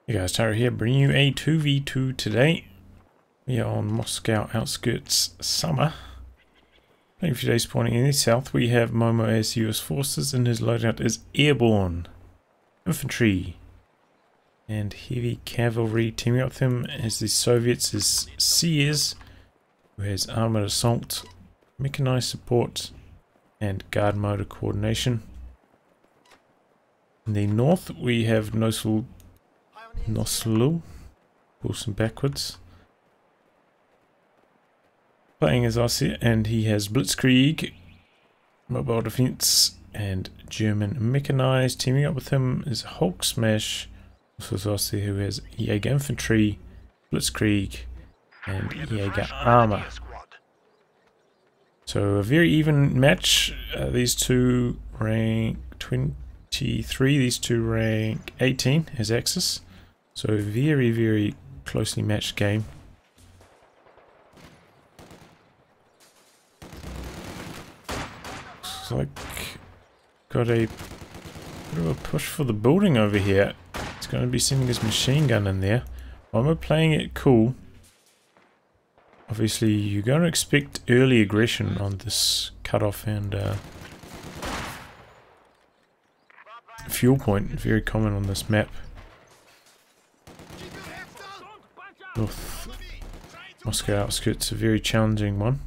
Hey guys, Tyro here, bringing you a 2v2 today. We are on Moscow Outskirts Summer. Playing a few days spawning in the south. We have Momo as US forces and his loadout is airborne, infantry, and heavy cavalry. Teaming up with him as the Soviets is CieZ, who has armored assault, mechanized support, and guard motor coordination. In the north we have Nosliw, Wilson backwards, playing as Aussie, and he has Blitzkrieg, mobile defense, and German mechanized. Teaming up with him is HulkSMASH, also Aussie, who has Jaeger infantry, Blitzkrieg, and Jaeger armor. So a very even match. These two rank 23, these two rank 18 as Axis. So very, very closely matched game. Looks like got a bit of a push for the building over here. It's going to be sending his machine gun in there. While we're playing it cool, obviously you're going to expect early aggression on this cutoff and fuel point. Very common on this map. North Moscow Outskirts, a very challenging one.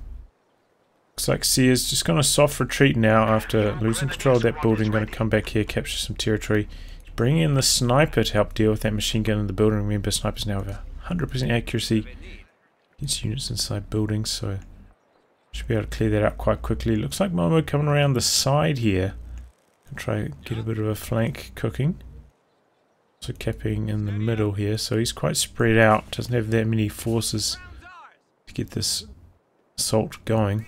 Looks like CieZ just gonna soft retreat now after losing control of that building. Going to come back here, capture some territory. Bring in the sniper to help deal with that machine gun in the building. Remember, snipers now have 100% accuracy against units inside buildings, so should be able to clear that up quite quickly. Looks like Momo coming around the side here. Try to get a bit of a flank cooking. So capping in the middle here, so he's quite spread out, doesn't have that many forces to get this assault going.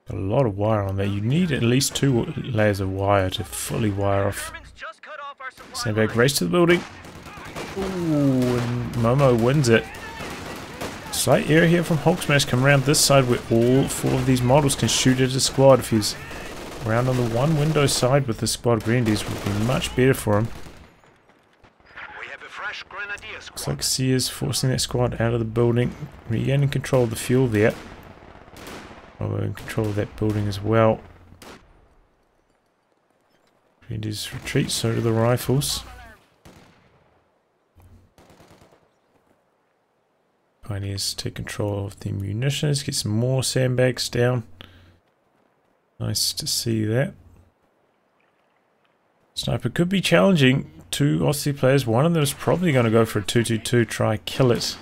Got a lot of wire on there. You need at least 2 layers of wire to fully wire off. Sandbag race to the building. Ooh, and Momo wins it. Slight error here from HulkSMASH. Come around this side where all 4 of these models can shoot at a squad. If he's around on the one window side with the squad of grenadiers would be much better for him. Looks like CieZ forcing that squad out of the building, regaining control of the fuel there. We're in control of that building as well. Grenadiers retreat, so do the rifles. Pioneers take control of the munitions, get some more sandbags down. Nice to see that. Sniper could be challenging 2 Aussie players. One of them is probably going to go for a 2-2-2, try kill it.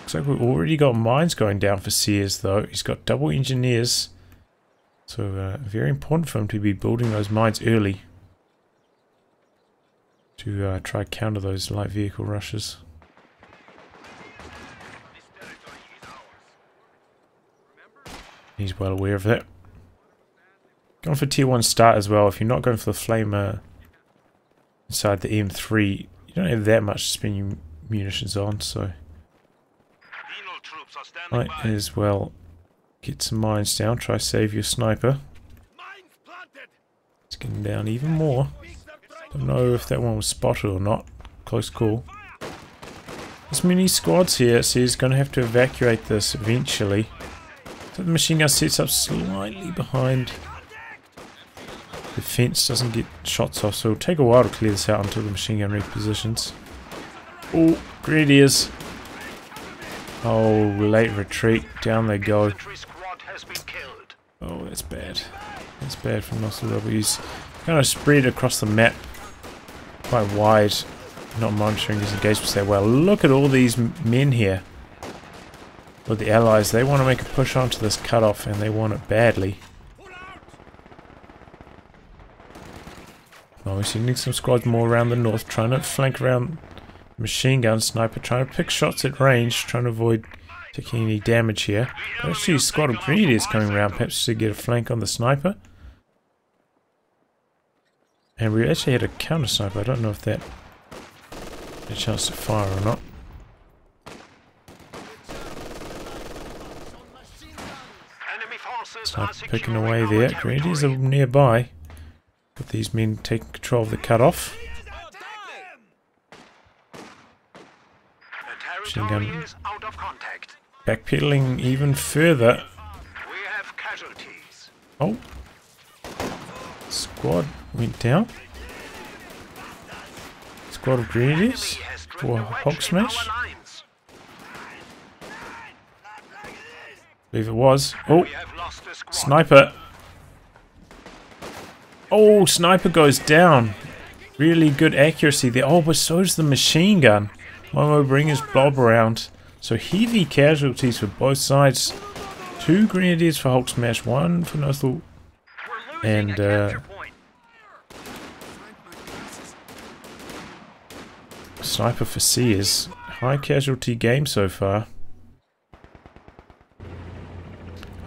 Looks like we've already got mines going down for CieZ though. He's got double engineers. So very important for him to be building those mines early. To try counter those light vehicle rushes. He's well aware of that. Going for tier 1 start as well. If you're not going for the flamer inside the M3, you don't have that much to spend your munitions on, so might as well get some mines down. Try save your sniper. It's getting down even more. Don't know if that one was spotted or not. Close call. There's many squads here, so he's going to have to evacuate this eventually. The machine gun sets up slightly behind the fence, doesn't get shots off, so it'll take a while to clear this out until the machine gun repositions. Oh, grenadiers! Oh, late retreat, down they go. Oh, that's bad. That's bad from Nosliw. He's kind of spread across the map quite wide, not monitoring his engagements that well. Look at all these men here. With the allies, they want to make a push onto this cutoff and they want it badly. Oh, we're sending some squads more around the north, trying to flank around the machine gun sniper, trying to pick shots at range, trying to avoid taking any damage here. But actually a squad of grenadiers coming around, perhaps to get a flank on the sniper. And we actually had a counter sniper, I don't know if that had a chance to fire or not. Start picking away there. Grenadiers are nearby. Got these men taking control of the cutoff. Machine gun backpedaling even further. Oh, squad went down. Squad of grenadiers for HulkSMASH. Believe it was. Oh, sniper. Oh, sniper goes down. Really good accuracy there. Oh, but so does the machine gun. Momo bring his blob around. So heavy casualties for both sides. 2 grenadiers for HulkSMASH, 1 for Nosliw. And sniper for CieZ. High casualty game so far.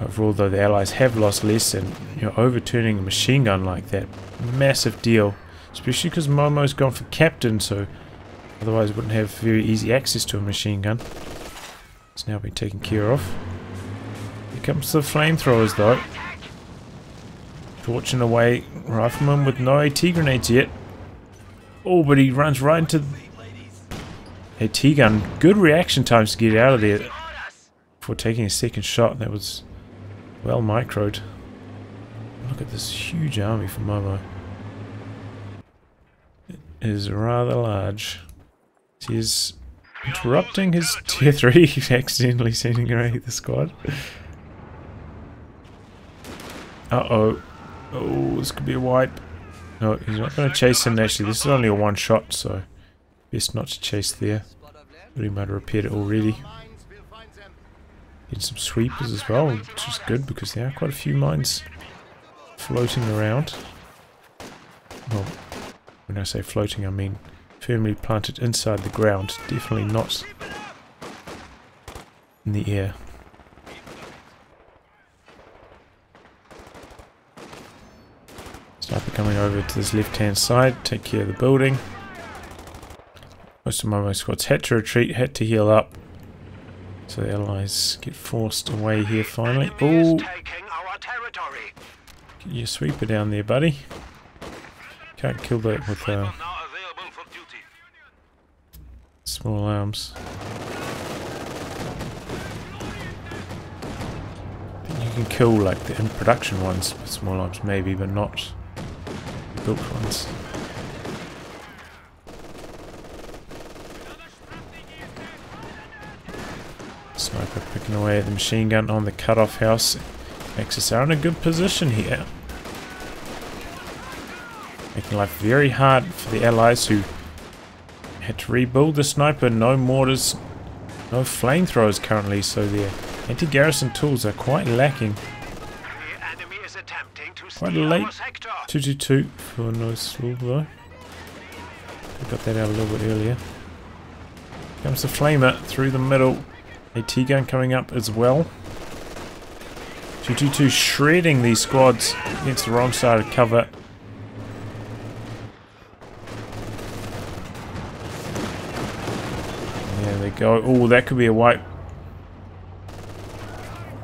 Overall though, the Allies have lost less, and overturning a machine gun like that, massive deal. Especially because Momo's gone for captain, so otherwise wouldn't have very easy access to a machine gun. It's now been taken care of. Here comes the flamethrowers though. Torching away rifleman with no AT grenades yet. Oh, but he runs right into AT gun. Good reaction times to get out of there before taking a second shot. That was well microed. Look at this huge army for Momo. It is rather large. He's interrupting his tier 3, accidentally sending away the squad. Uh-oh. Oh, this could be a wipe. No, he's not going to chase him actually. This is only a one shot, so best not to chase there. But he might have repaired it already. Get some sweepers as well, which is good because there are quite a few mines floating around. Well, when I say floating, I mean firmly planted inside the ground. Definitely not in the air. Sniper coming over to this left hand side, take care of the building. Most of Momo's squads had to retreat, had to heal up. So the Allies get forced away here finally. Oh! Get your sweeper down there, buddy. Can't kill that with small arms. You can kill like the in production ones with small arms maybe, but not built ones. Sniper picking away at the machine gun on the cutoff house. Axis are in a good position here. Making life very hard for the Allies who had to rebuild the sniper. No mortars, no flamethrowers currently, so their anti-garrison tools are quite lacking. Quite late 222 for Nosliw though. I got that out a little bit earlier. Comes the flamer through the middle. AT gun coming up as well. 222 shredding these squads against the wrong side of cover. There they go. Oh, that could be a wipe.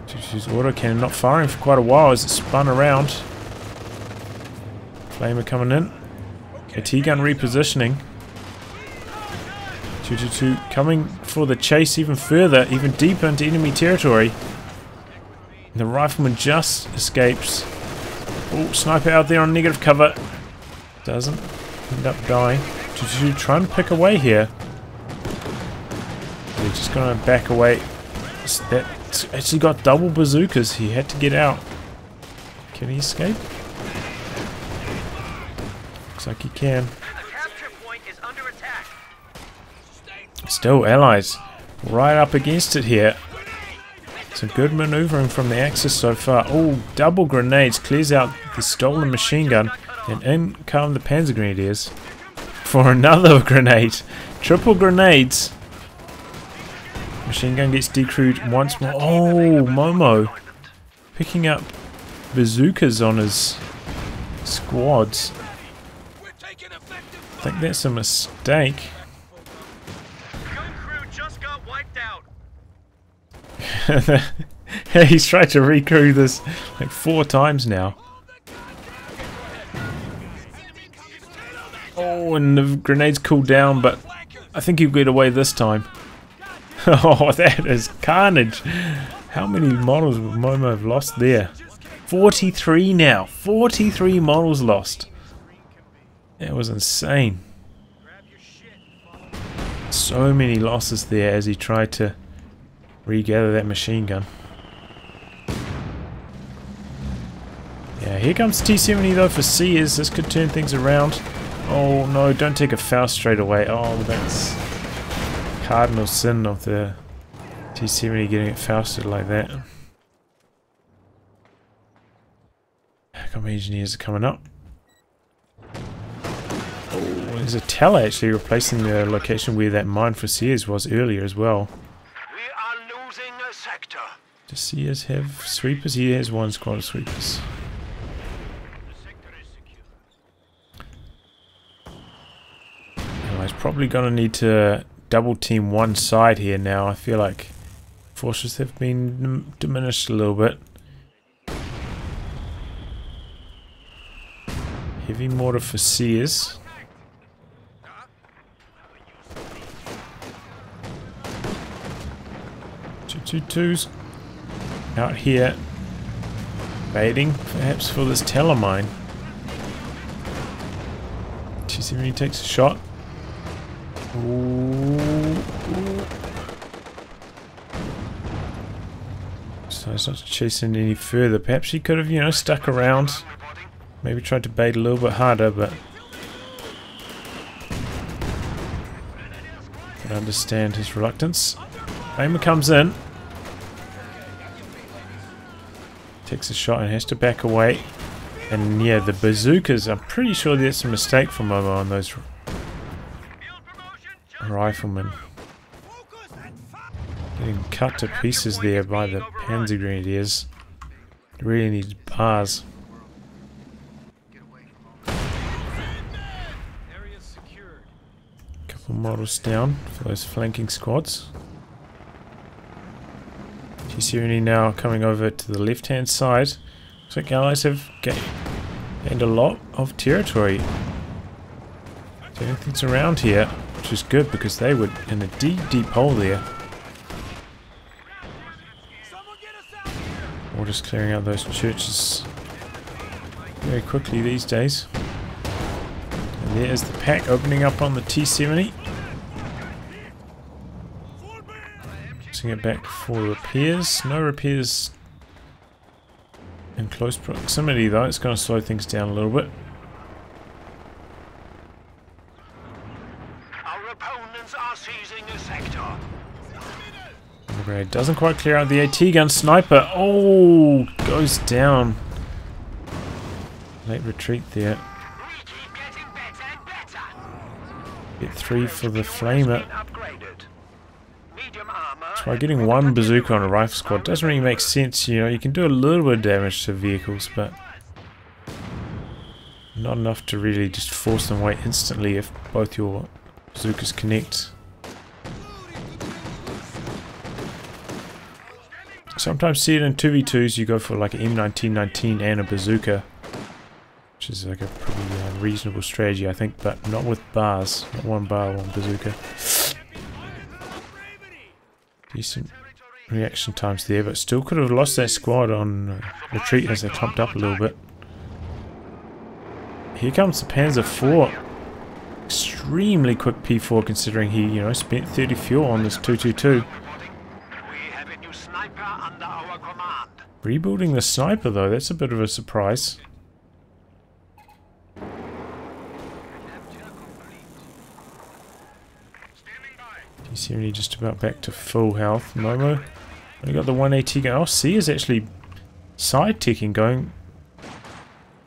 222's autocannon not firing for quite a while as it spun around. Flamer coming in. AT gun repositioning. 222 coming for the chase even further, even deeper into enemy territory. And the rifleman just escapes. Oh, sniper out there on negative cover. Doesn't end up dying. 222 trying to pick away here. They're just going to back away. That's actually got double bazookas. He had to get out. Can he escape? Looks like he can. Still Allies right up against it here. Some good maneuvering from the Axis so far. Oh, double grenades clears out the stolen machine gun, and in come the Panzer Grenadiers for another grenade. Triple grenades. Machine gun gets decrewed once more. Oh, Momo picking up bazookas on his squads. I think that's a mistake. He's tried to recrew this like 4 times now. Oh, and the grenades cooled down, but I think he'll get away this time. Oh, that is carnage. How many models would Momo have lost there? 43 now. 43 models lost. That was insane. So many losses there as he tried to regather that machine gun. Yeah, here comes T-70 though for CieZ. This could turn things around. Oh no, don't take a foul straight away. Oh, that's cardinal sin of the T-70 getting it fousted like that. How come engineers are coming up? Oh, there's a teller actually replacing the location where that mine for CieZ was earlier as well. We are losing a sector. Does CieZ have sweepers? He has one squad of sweepers. He's probably going to need to double team one side here now. I feel like forces have been diminished a little bit. Heavy mortar for CieZ. Two-2-2s out here, baiting perhaps for this telemine. T-70 takes a shot. Ooh. So it's not chasing any further. Perhaps he could have, you know, stuck around. Maybe tried to bait a little bit harder, but I can understand his reluctance. Flamer comes in. Takes a shot and has to back away. And yeah, the bazookas, I'm pretty sure that's a mistake from Momo on those riflemen. Getting cut to pieces there by the Panzer Grenadiers. Really needs bars. Couple models down for those flanking squads. T-70 now coming over to the left hand side. Looks like Allies have gained a lot of territory. Turning things around here, which is good because they were in a deep hole there. Or just clearing out those churches very quickly these days. And there is the pack opening up on the T-70. Pushing it back for repairs. No repairs in close proximity though. It's going to slow things down a little bit. Our opponents are seizing a sector. Grenade doesn't quite clear out the AT gun. Sniper, oh, goes down. Late retreat there. We keep getting better and better. Get 3 for the flamer. Upgraded. Medium armor. Try getting one bazooka on a rifle squad. Doesn't really make sense, you know. You can do a little bit of damage to vehicles, but not enough to really just force them away instantly if both your bazookas connect. Sometimes see it in 2v2s, you go for like an M1919 and a bazooka, which is like a pretty reasonable strategy I think, but not with bars. Not one bar, one bazooka. Decent reaction times there, but still could have lost that squad on retreat as they clumped up a little bit. Here comes the Panzer IV. Extremely quick P4 considering he, you know, spent 30 fuel on this 222. Under our command. Rebuilding the sniper though, that's a bit of a surprise. T-70 just about back to full health. Momo only got the 1AT gun. Oh, CieZ actually side-ticking, going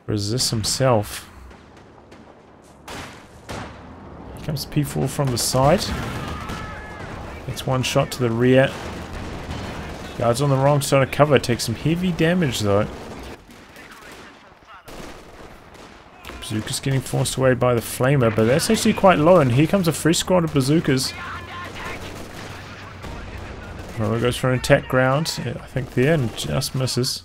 resist himself. Here comes P4 from the side. It's one shot to the rear. Guards on the wrong side of cover, take some heavy damage though. Bazooka's getting forced away by the flamer, but that's actually quite low, and here comes a fresh squad of bazookas. Momo goes for an attack ground, I think there, and just misses.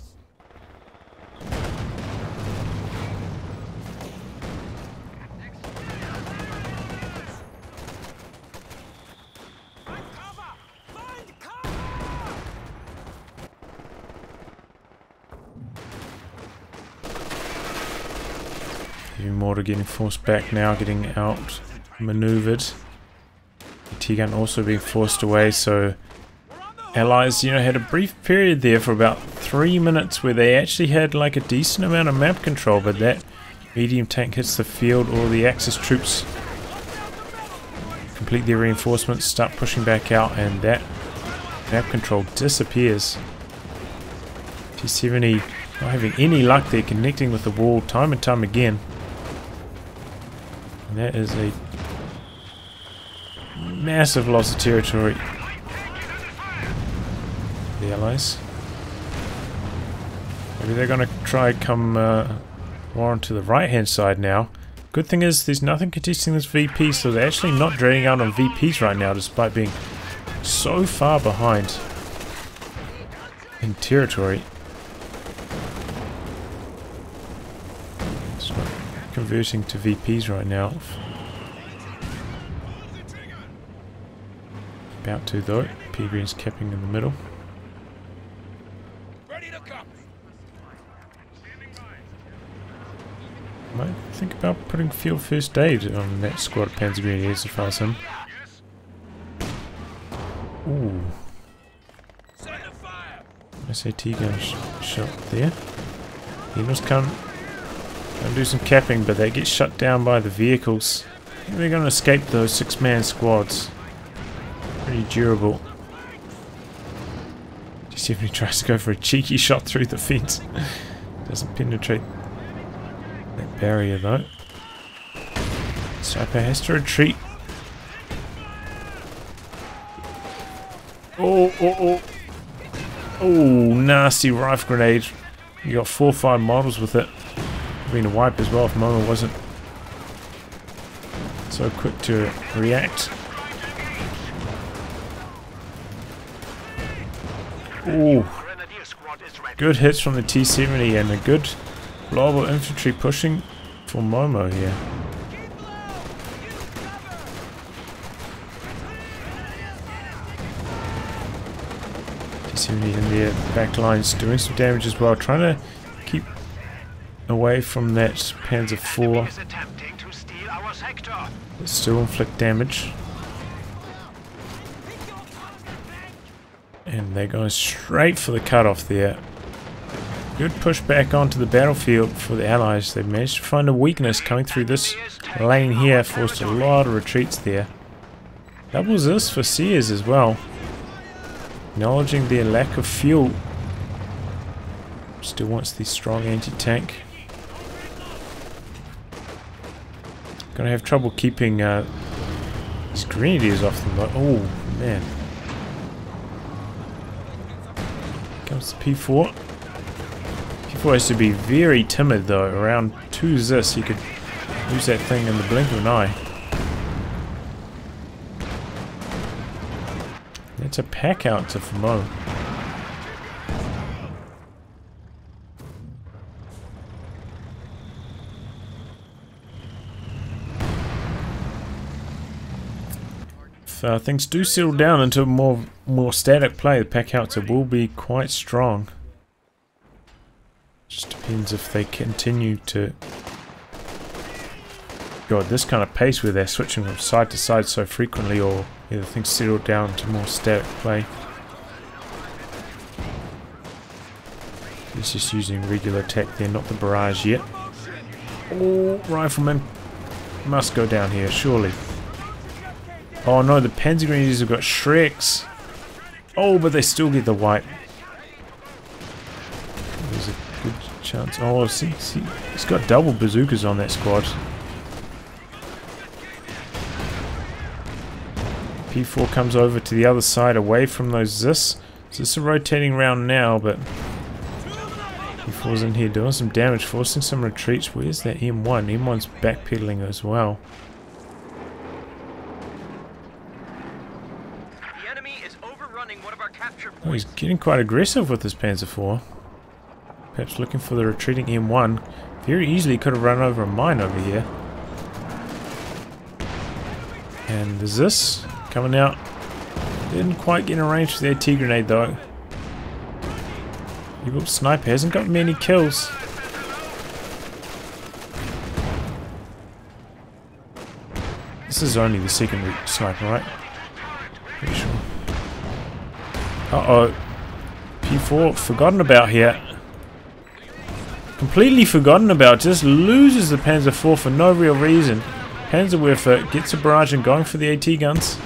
Heavy mortar getting forced back now, getting out maneuvered. The T-gun also being forced away, so Allies, you know, had a brief period there for about 3 minutes where they actually had like a decent amount of map control, but that medium tank hits the field, all the Axis troops complete their reinforcements, start pushing back out, and that map control disappears. T-70 not having any luck there, connecting with the wall time and time again. And that is a massive loss of territory. The Allies. Maybe they're going to try come more onto the right hand side now. Good thing is there's nothing contesting this VP, so they're actually not draining out on VPs right now despite being so far behind in territory. It's not converting to VPs right now. About to though. P Green's capping in the middle. Might think about putting field first aid on that squad of Panzer Grenadiers if I was him. Ooh. SAT gun shot there. He must come and do some capping, but they get shut down by the vehicles. I think they're going to escape those 6-man squads. Pretty durable. T-70 tries to go for a cheeky shot through the fence. Doesn't penetrate that barrier though. Sniper has to retreat. Oh, nasty rifle grenade. You got 4 or 5 models with it. Been a wipe as well if Momo wasn't so quick to react. Ooh. Good hits from the T-70 and a good global infantry pushing for Momo here. T-70 in their back lines doing some damage as well, trying to keep away from that Panzer IV, but still inflict damage. And they're going straight for the cutoff there. Good push back onto the battlefield for the Allies. They managed to find a weakness coming through this lane here, forced a lot of retreats there. Doubles this for CieZ as well. Acknowledging their lack of fuel. Still wants the strong anti-tank. Gonna have trouble keeping these grenadiers off them though. Oh man. Comes the P4. P4 has to be very timid though. Around 2 ZIS he could lose that thing in the blink of an eye. It's a pack out to Mo. If things do settle down into more static play, the pack outs will be quite strong. Just depends if they continue to go at this kind of pace where they're switching from side to side so frequently, or either things settle down to more static play. He's just using regular attack there, not the barrage yet. Oh, rifleman must go down here, surely. Oh no, the Panzer Grenadiers have got Shreks. Oh, but they still get the wipe. There's a good chance. Oh, see, he's got double bazookas on that squad. P4 comes over to the other side away from those ZIS. ZIS are rotating around now, but P4's in here doing some damage, forcing some retreats. Where's that M1? M1's backpedaling as well. The enemy is overrunning one of our capture points. Oh, he's getting quite aggressive with his Panzer IV. Perhaps looking for the retreating M1. Very easily could have run over a mine over here. And there's this coming out. Didn't quite get in range for their T-grenade though. Evil Sniper hasn't got many kills. This is only the second sniper, right? Pretty sure. Uh-oh. P4 forgotten about here. Completely forgotten about. Just loses the Panzer IV for no real reason. Panzerwerfer gets a barrage and going for the AT guns.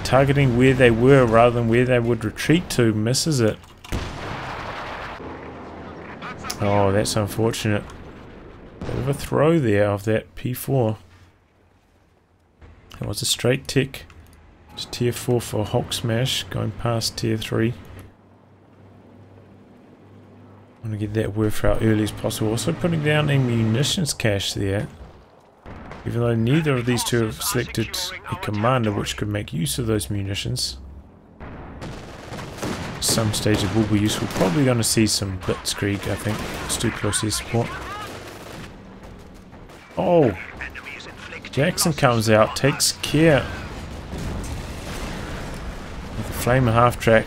Targeting where they were rather than where they would retreat to. Misses it. Oh, that's unfortunate. Bit of a throw there of that P4. It was a straight tick. Just tier 4 for HulkSMASH, going past tier 3. I want to get that Werfer out early as possible. Also putting down a munitions cache there. Even though neither of these two have selected a commander which could make use of those munitions. At some stage it will be useful. Probably going to see some Blitzkrieg, I think. It's too close to support. Oh! Jackson comes out, takes care. With the Flamer half track.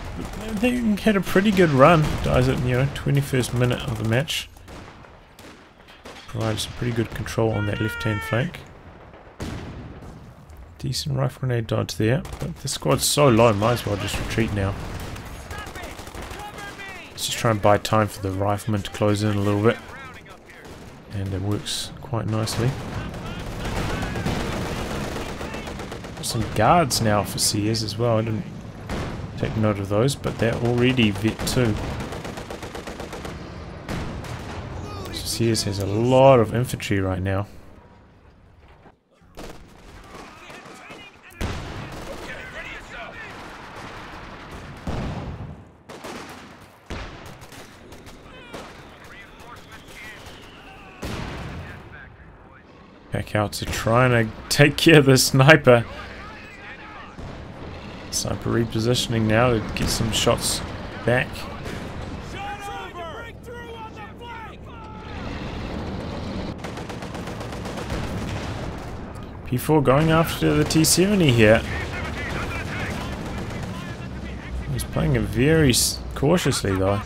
They had a pretty good run. Dies at, 21st minute of the match. Provides some pretty good control on that left hand flank. Decent rifle grenade dodge there. But the squad's so low, might as well just retreat now. Let's just try and buy time for the riflemen to close in a little bit. And it works quite nicely. Some guards now for CieZ as well. I didn't take note of those, but they're already vet 2. So CieZ has a lot of infantry right now. Back out to trying to take care of the sniper. Sniper repositioning now to get some shots back. P4 going after the T-70 here. He's playing it very cautiously though.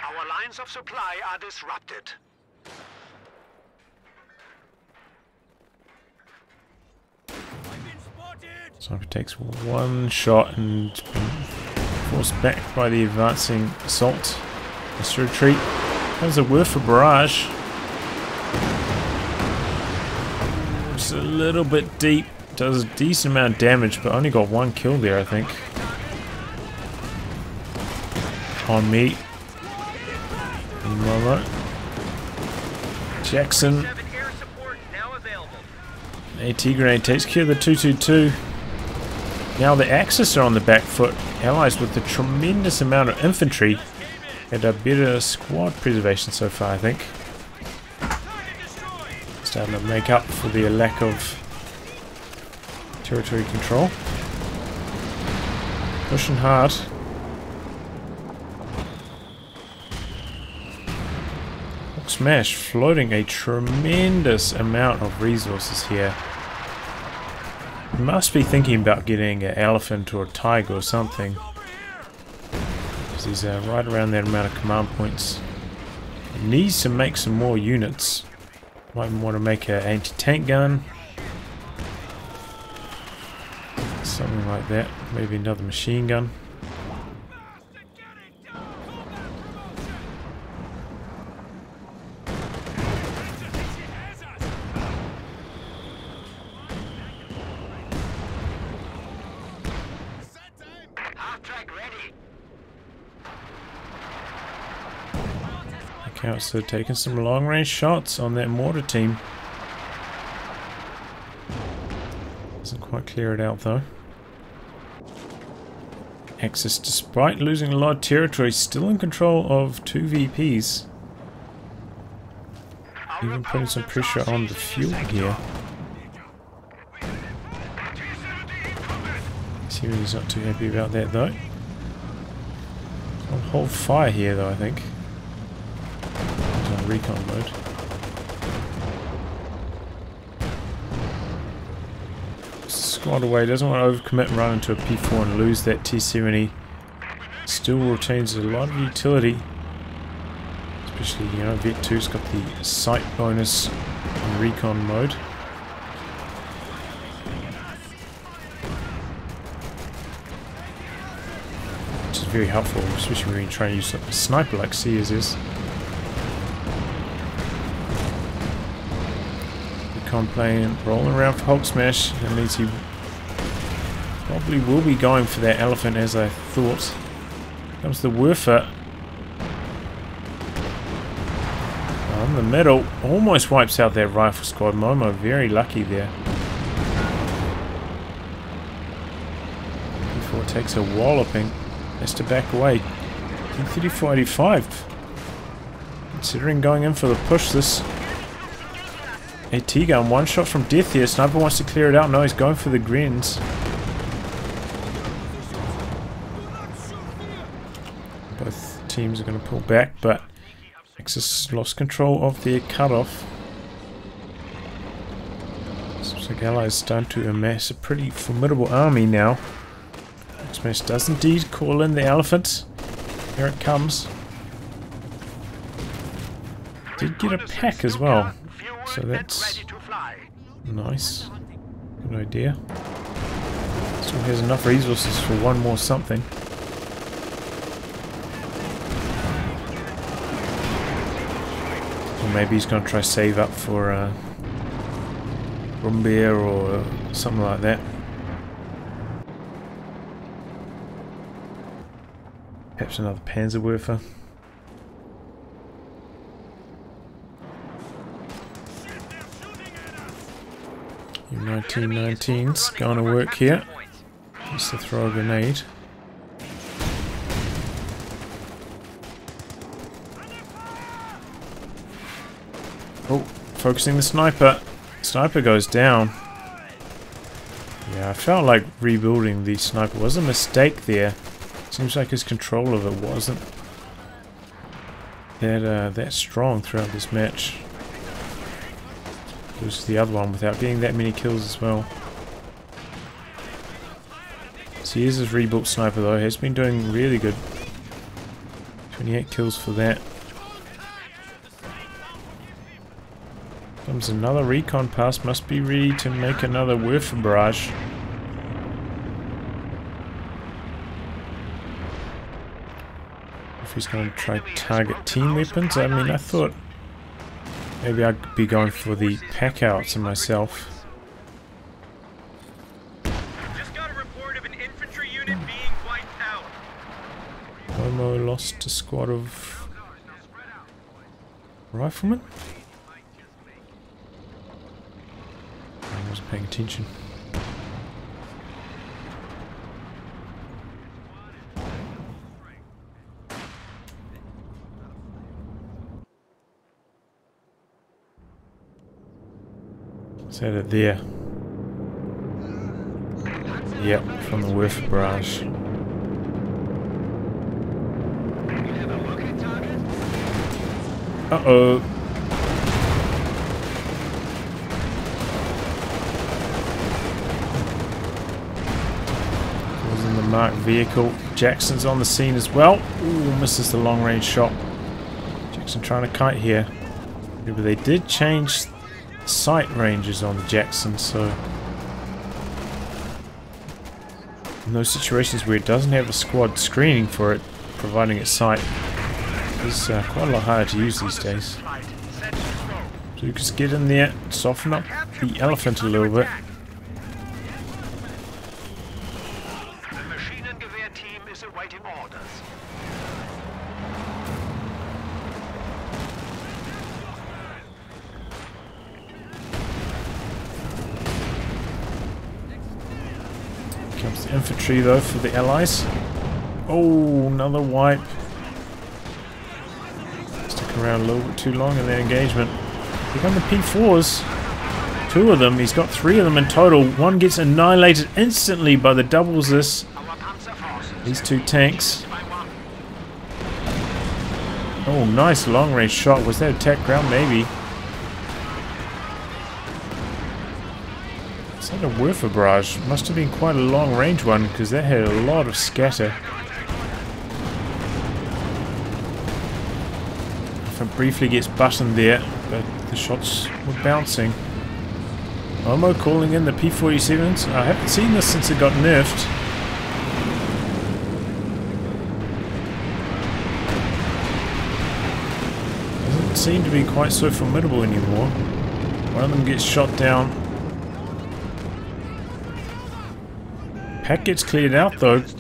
Our lines of supply are disrupted. Sniper takes one shot and forced back by the advancing assault. Let's retreat. Comes a Werfer barrage. It's a little bit deep. Does a decent amount of damage, but only got one kill there, I think. On me. Momo. Jackson. AT grenade takes care of the 222. Now the Axis are on the back foot. Allies with a tremendous amount of infantry had a better squad preservation so far, I think. Starting to make up for the lack of territory control. Pushing hard. HulkSMASH floating a tremendous amount of resources here. You must be thinking about getting an elephant or a tiger or something. Because he's right around that amount of command points. He needs to make some more units. Might want to make an anti-tank gun. Something like that. Maybe another machine gun. So taking some long range shots on that mortar team. Doesn't quite clear it out though. Axis, despite losing a lot of territory, still in control of 2 VPs. Even putting some pressure on the fuel here. CieZ's not too happy about that though. I'll hold fire here though, I think. Recon mode. Squad away, doesn't want to overcommit and run into a P4 and lose that T-70. Still retains a lot of utility. Especially, you know, Vet 2's got the sight bonus in recon mode. Which is very helpful, especially when you try to use a sniper like CieZ is. Recon plane rolling around for HulkSMASH. That means he probably will be going for that elephant as I thought. Comes the Werfer. On the middle, almost wipes out that rifle squad. Momo very lucky there. Before it takes a walloping, has to back away. 3485. Considering going in for the push, this AT gun, one shot from death here. Sniper wants to clear it out. No, he's going for the greens. Both teams are going to pull back, but Axis lost control of their cutoff. Looks like Allies starting to amass a pretty formidable army now. HulkSMASH does indeed call in the elephant. Here it comes. Did get a pack as well, so that's nice. Good idea. Still has enough resources for one more something. Or maybe he's going to try to save up for Rumbeer or something like that. Perhaps another Panzerwerfer. U-1919's going to work here. Just to throw a grenade. Oh, focusing the sniper. Sniper goes down. Yeah, I felt like rebuilding the sniper was a mistake there. Seems like his control of it wasn't that strong throughout this match. Lose the other one without getting that many kills as well. CieZ's rebuilt sniper though has been doing really good. 28 kills for that. Comes another recon pass, must be ready to make another Werfer barrage. If he's going to try target team weapons, I mean I thought maybe I'd be going for the pack outs myself. Just got a report of an infantry unit being wiped out. Momo lost a squad of riflemen. I wasn't paying attention. Set it there. Yep, from the Werfer barrage. Uh-oh. Was in the marked vehicle. Jackson's on the scene as well. Ooh, misses the long range shot. Jackson trying to kite here. Yeah, but they did change sight ranges on the Jackson, so in those situations where it doesn't have a squad screening for it, providing its sight is quite a lot harder to use these days. So you just get in there, soften up the elephant a little bit. The machine and gewehr team is awaiting orders. Comes the infantry though for the allies. Oh, another wipe. Stick around a little bit too long in that engagement. Here come the P4s. Two of them, he's got three of them in total. One gets annihilated instantly by the doubles this. These two tanks. Oh, nice long range shot. Was that attack ground? Maybe. Is that a Werfer barrage? Must have been quite a long range one because that had a lot of scatter. Elephant briefly gets buttoned there, but the shots were bouncing. Momo calling in the P-47s. I haven't seen this since it got nerfed. Doesn't seem to be quite so formidable anymore. One of them gets shot down. Pack gets cleared out though. Looks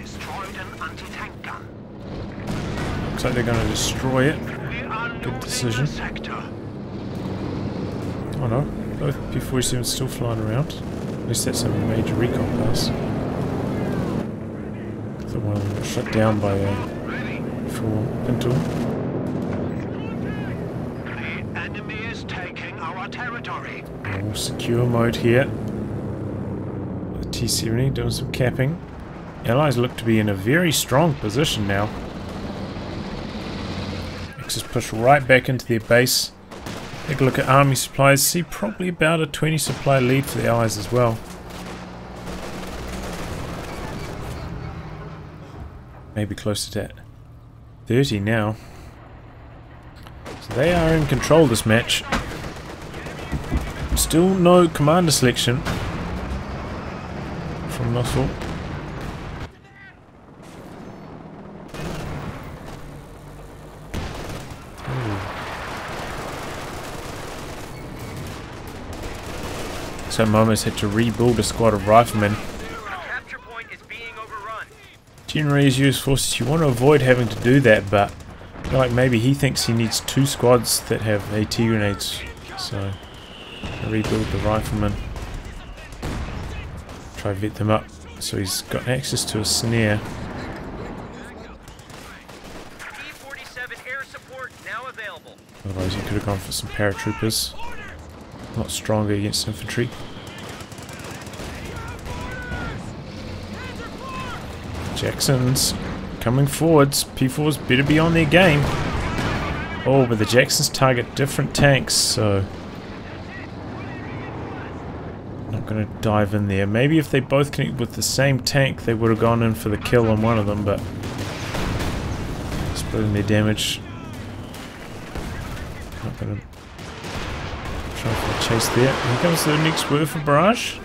like they're going to destroy it. Good decision. Oh no, both P-47s still flying around. At least that's a major recon pass. The one got shut down by a full Pinto. The enemy is taking our territory. More secure mode here. The T-70 doing some capping. Allies look to be in a very strong position now. Axis push right back into their base. Take a look at army supplies. See probably about a 20 supply lead for the Allies as well. Maybe closer to 30 now. So they are in control this match. Still no commander selection from Nosliw. So Momo's had to rebuild a squad of riflemen. Capture point is being overrun. Generally as US forces you want to avoid having to do that, but I feel like maybe he thinks he needs 2 squads that have AT grenades. So rebuild the riflemen. Try vet them up. So he's got access to a snare. P-47 air support now available. Otherwise he could have gone for some paratroopers. A lot stronger against infantry. Jacksons coming forwards. P4s better be on their game. Oh, but the Jacksons target different tanks, so not going to dive in there. Maybe if they both connect with the same tank, they would have gone in for the kill on one of them, but splitting their damage. Not going to try for a chase there. Here comes the next word for barrage.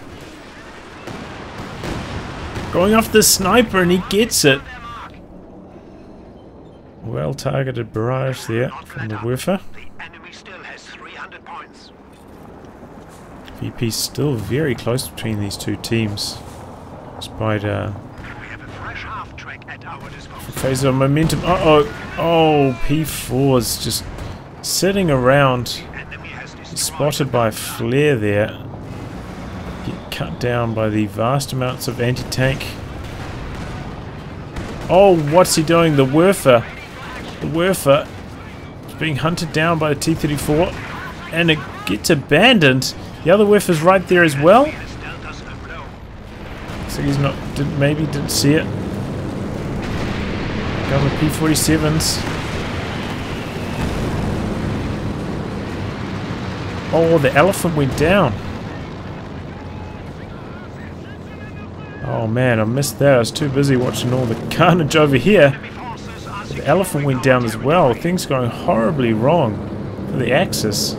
Going off the sniper and he gets it. Well targeted barrage there from the Werfer. The enemy still has 300 points. VP's still very close between these two teams. Despite We have a fresh half track at our disposal. phase of momentum. Oh, P4's just sitting around. Enemy has destroyed. Spotted by flare there. Get cut down by the vast amounts of anti-tank. Oh, what's he doing? The Werfer. The Werfer is being hunted down by the T-34 and it gets abandoned. The other Werfer's right there as well. So he's not, maybe didn't see it. Got the P-47s. Oh, the Elephant went down. Oh man, I missed that. I was too busy watching all the carnage over here. But the Elephant went down as well. Things going horribly wrong for the Axis.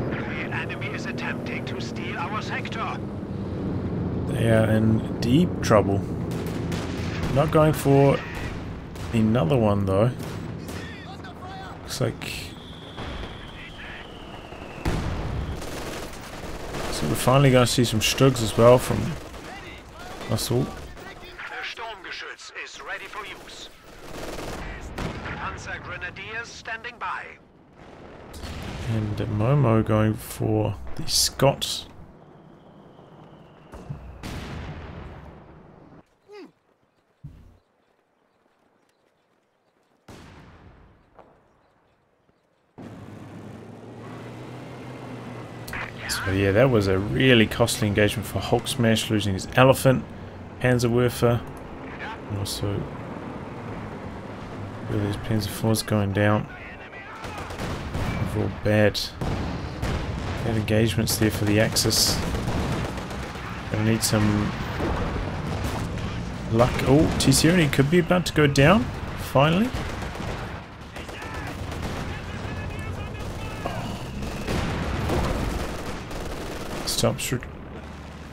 The enemy is attempting to steal our sector. They are in deep trouble. Not going for another one though. Looks like. So we're finally going to see some Stugs as well from Nosliw. The Sturmgeschütz is ready for use. Panzer Grenadiers standing by. And Momo going for the Scots. So yeah, that was a really costly engagement for HulkSMASH, losing his Elephant, Panzerwerfer, and also really his Panzer IVs going down. Overall bad Bad engagements there for the Axis. Gonna need some luck. Oh, T-70 could be about to go down, finally. Stops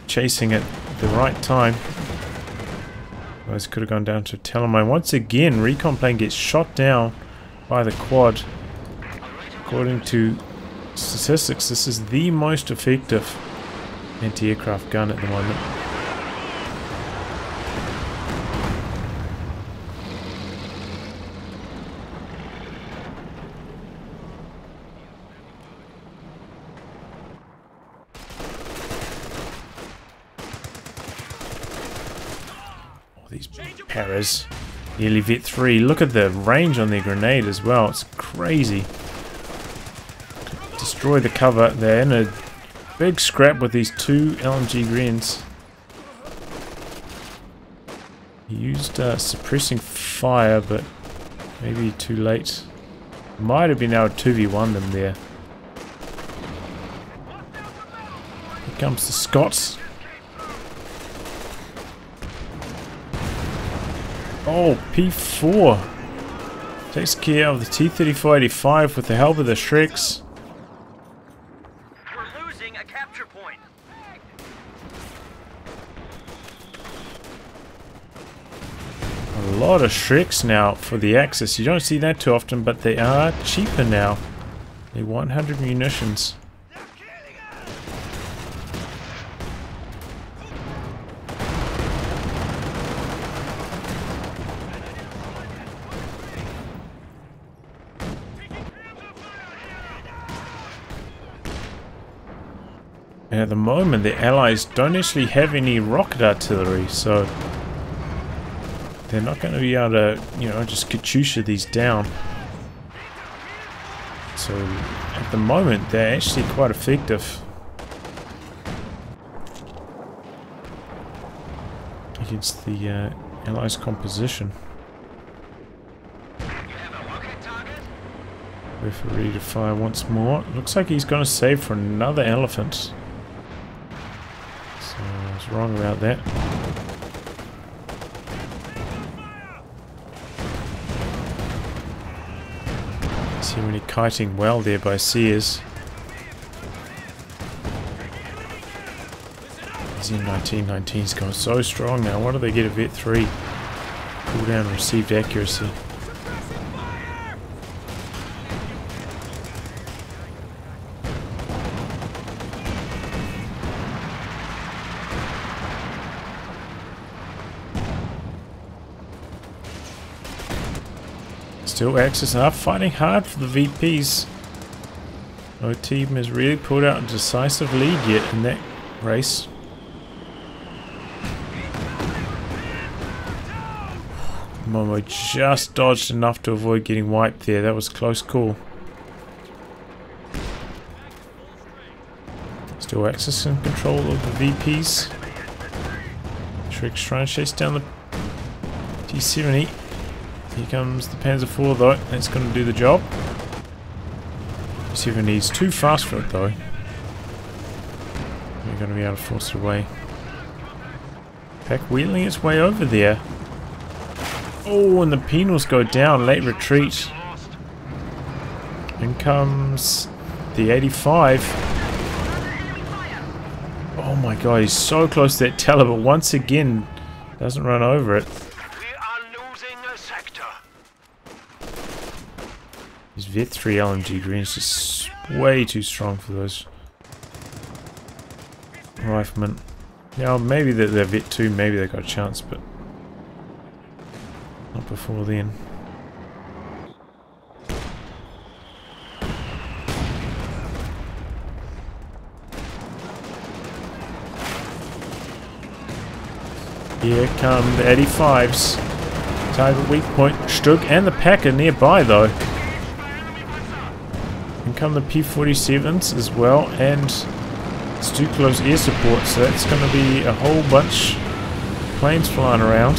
chasing at the right time. Otherwise could have gone down to Telemine. Once again, recon plane gets shot down by the quad. According to statistics, this is the most effective anti-aircraft gun at the moment. These paras. Nearly Vet 3. Look at the range on their grenade as well. It's crazy. Destroy the cover. They're in a big scrap with these two LMG Grens. He used suppressing fire, but maybe too late. Might have been able to 2v1 them there. Here comes the Scots. Oh, P4 takes care of the T-34-85 with the help of the Shreks. We're losing a capture point. A lot of Shreks now for the Axis. You don't see that too often, but they are cheaper now. They're 100 munitions. And at the moment, the Allies don't actually have any rocket artillery, so they're not going to be able to, you know, just Katyusha these down. So at the moment, they're actually quite effective against the Allies' composition. Referee to fire once more. Looks like he's going to save for another elephant. I was wrong about that. See when he kiting well there by CieZ. Z1919's gone so strong now. What do they get at Vet 3? Cooldown received accuracy. Still Axis are fighting hard for the VPs. No team has really pulled out a decisive lead yet in that race. Momo just dodged enough to avoid getting wiped there. That was a close call. Still Axis in control of the VPs. Shrek's trying to chase down the T-70. Here comes the Panzer IV though, that's going to do the job. T-70's too fast for it though. We're going to be able to force it away. Pack wheeling its way over there. Oh, and the penals go down, late retreat. In comes the 85. Oh my god, he's so close to that teller, but once again doesn't run over it. His Vet 3 LMG Green is just way too strong for those riflemen. Now maybe they're Vet 2, maybe they got a chance, but not before then. Here come the 85s. Target weak point, Stug and the Packer nearby though. And come the P-47s as well, and it's too close air support, so that's going to be a whole bunch of planes flying around.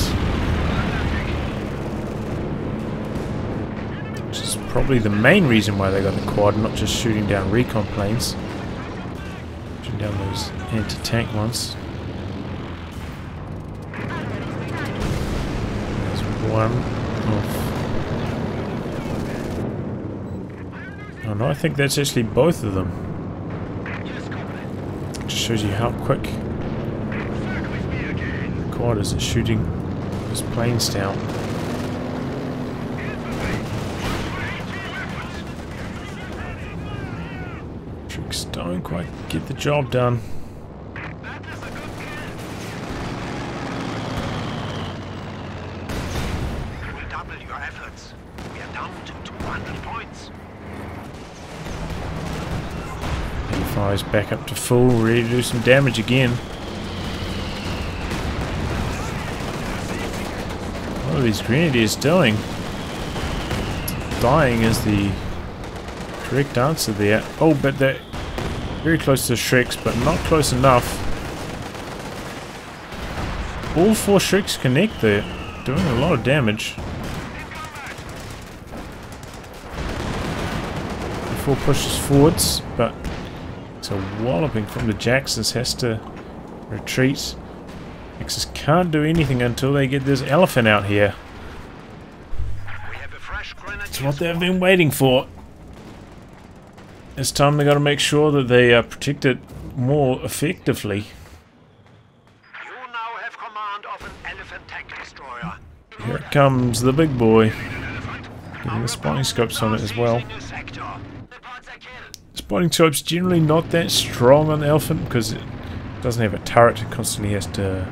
Which is probably the main reason why they got the quad, not just shooting down recon planes. Shooting down those anti-tank ones. There's one off. Oh no, I think that's actually both of them. Just shows you how quick the quad is at shooting those planes down. Tricks don't quite get the job done. Fires back up to full, ready to do some damage again. What are these grenadiers doing? Dying is the correct answer there. Oh, but they're very close to Shreks, but not close enough. All 4 Shreks connect there, doing a lot of damage. The 4 pushes forwards, but it's a walloping from the Jacksons, has to retreat. Axis can't do anything until they get this elephant out here. It's what they've been waiting for. This time they got to make sure that they protect it more effectively. You now have command of an elephant tank destroyer. Here it comes, the big boy. Getting the spotting scopes on it as well. Spotting scope's generally not that strong on the elephant because it doesn't have a turret. It constantly has to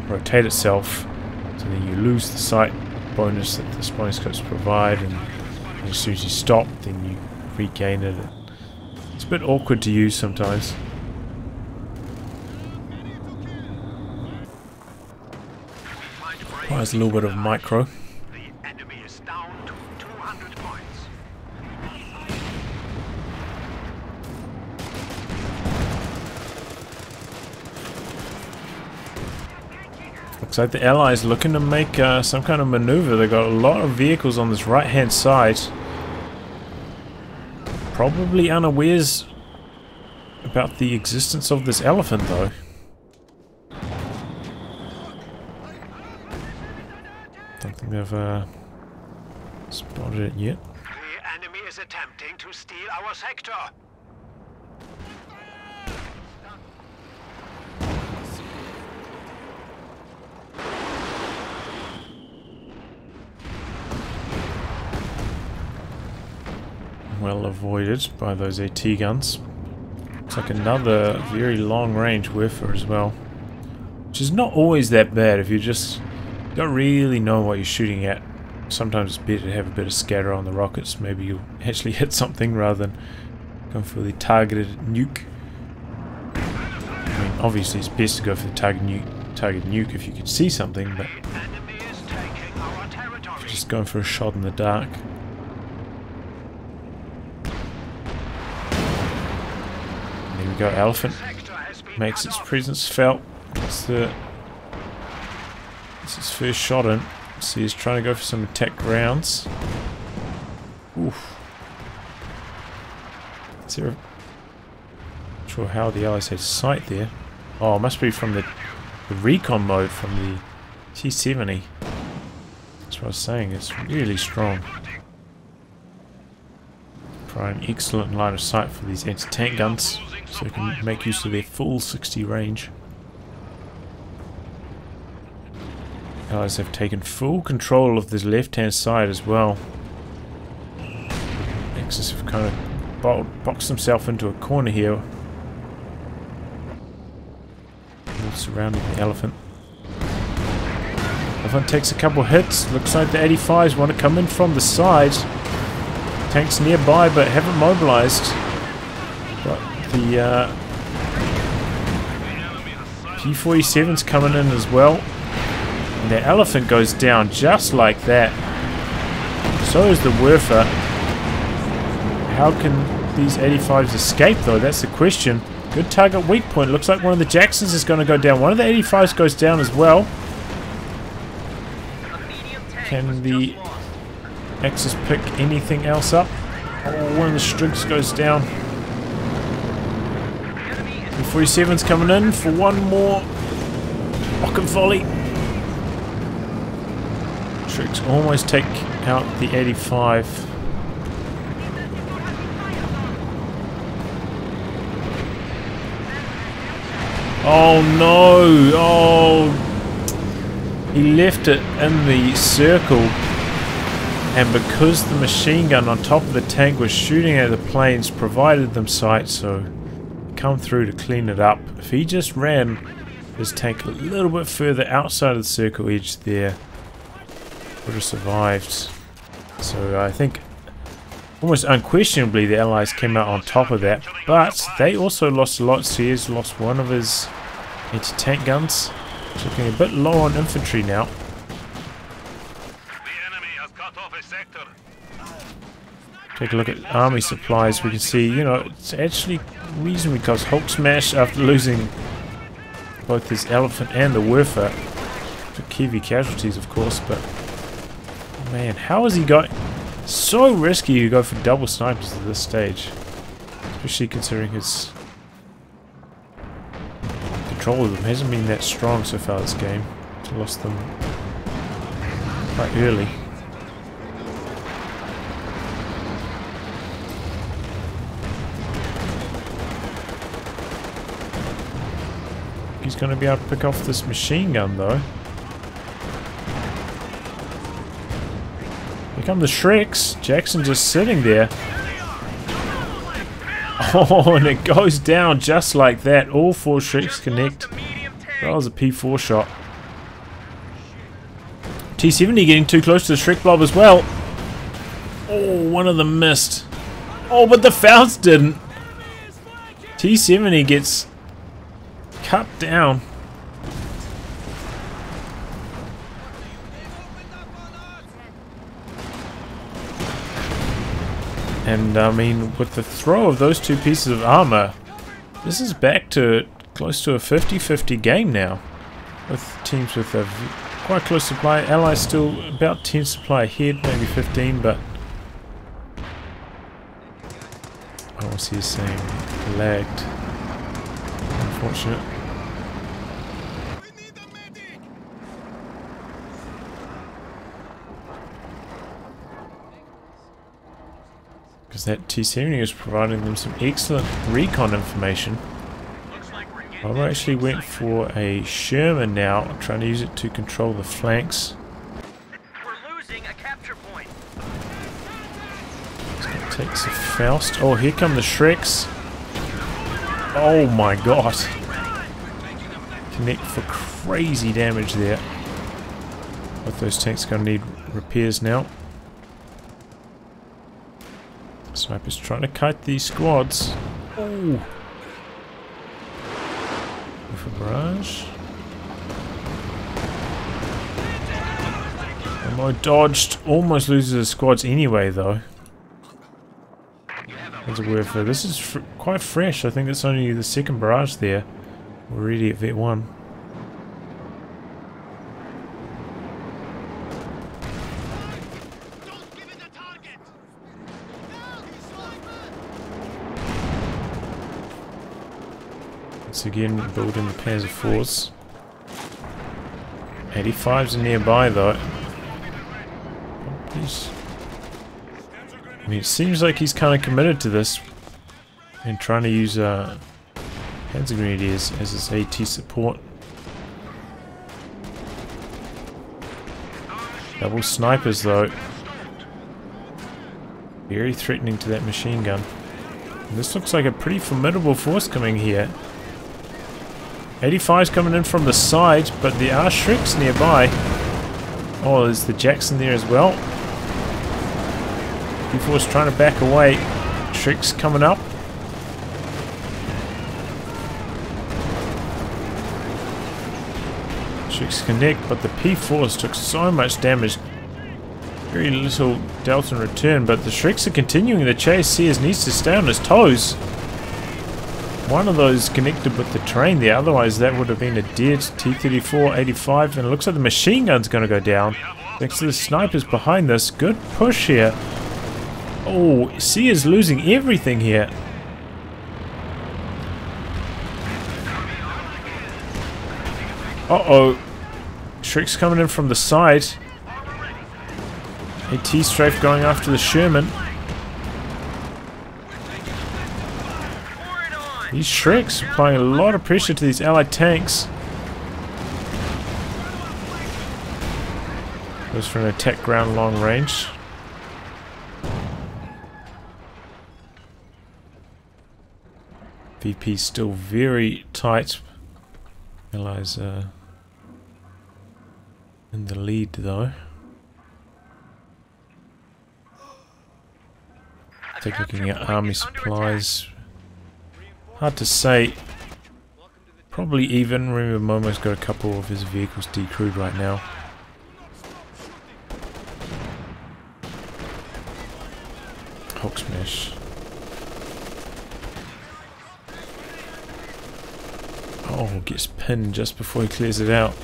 rotate itself. So then you lose the sight bonus that the spotting scopes provide, and as soon as you stop, then you regain it. It's a bit awkward to use sometimes. Requires a little bit of micro. The enemy is down to 200 points. Looks like the Allies looking to make some kind of maneuver. They got a lot of vehicles on this right hand side. Probably unawares about the existence of this elephant though. Don't think they've spotted it yet. The enemy is attempting to steal our sector. Well avoided by those AT guns. It's like another very long range whiffer as well, which is not always that bad if you just don't really know what you're shooting at. Sometimes it's better to have a bit of scatter on the rockets. Maybe you'll actually hit something rather than going for the targeted nuke. I mean, obviously it's best to go for the targeted nuke if you can see something, but The enemy is taking our territory. if you're just going for a shot in the dark. There we go, elephant makes its presence felt. It's his first shot in. So he's trying to go for some attack rounds. Oof. Is there not sure how the Allies had sight there. Oh, it must be from the recon mode from the T-70. That's what I was saying, it's really strong. Provide an excellent line of sight for these anti-tank guns, so you can make use of their full 60 range. Allies have taken full control of this left-hand side as well. Axis have kind of boxed himself into a corner here. All surrounding the elephant. Elephant takes a couple hits. Looks like the 85s want to come in from the side. Tanks nearby but haven't mobilized. But the P-47's coming in as well. And the elephant goes down just like that. So is the Werfer. How can these 85s escape though? That's the question. Good target weak point. Looks like one of the Jacksons is going to go down. One of the 85s goes down as well. Can the Axis pick anything else up? Oh, one of the Strigs goes down. 47's coming in for one more rocket volley. Tricks almost take out the 85. Oh no! Oh, he left it in the circle, and because the machine gun on top of the tank was shooting at the planes, provided them sight, so come through to clean it up. If he just ran his tank a little bit further outside of the circle edge there, would have survived. So I think almost unquestionably the Allies came out on top of that, but they also lost a lot. CieZ lost one of his anti-tank guns. It's looking a bit low on infantry now. Take a look at army supplies. We can see, you know, it's actually reasonably because HulkSMASH, after losing both his elephant and the Werfer, for Kiwi casualties of course, but man, how has he got so risky to go for double snipers at this stage? Especially considering his control of them hasn't been that strong so far this game. He's lost them quite early. He's going to be able to pick off this machine gun though. Here come the Shreks. Jackson just sitting there. Oh, and it goes down just like that. All 4 Shreks connect. That was a P4 shot. T70 getting too close to the Shrek blob as well. Oh, one of them missed. Oh, but the Faust didn't. T70 gets cut down. And I mean, with the throw of those 2 pieces of armor, this is back to close to a 50-50 game now, with teams with a quite close supply. Allies still about 10 supply ahead, maybe 15, but I was here saying lagged. Unfortunate. Because that T70 is providing them some excellent recon information. I actually went for a Sherman now, trying to use it to control the flanks. We're losing a capture point. Takes a Faust. Oh, here come the Shreks. Oh my god. Connect for crazy damage there. Both those tanks going to need repairs now. Sniper's trying to kite these squads. Oh! With a barrage. Ammo dodged. Almost loses his squads anyway, though. There's a Werfer. This is quite fresh. I think it's only the second barrage there. We're already at Vet 1. Once again, building the Panzer IVs. 85s are nearby though. Please. I mean, it seems like he's kind of committed to this and trying to use Panzer Grenadiers as his AT support. Double snipers though. Very threatening to that machine gun. And this looks like a pretty formidable force coming here. 85's coming in from the side, but there are Shreks nearby. Oh, there's the Jackson there as well. P4's trying to back away. Shreks coming up. Shreks connect, but the P4s took so much damage. Very little delta in return, but the Shreks are continuing the chase. CieZ needs to stay on his toes. One of those connected with the train there, otherwise that would have been a dead T-34, 85, and it looks like the machine gun's going to go down. Thanks to the snipers behind this. Good push here. Oh, CieZ losing everything here. Uh-oh. Shriek's coming in from the side. AT strafe going after the Sherman. These Shreks applying a lot of pressure to these allied tanks. Goes for an attack ground long range. VP's still very tight. Allies in the lead though. Take looking at army supplies. Hard to say. Probably even. Remember, Momo's got a couple of his vehicles decrewed right now. HulkSMASH. Oh, gets pinned just before he clears it out.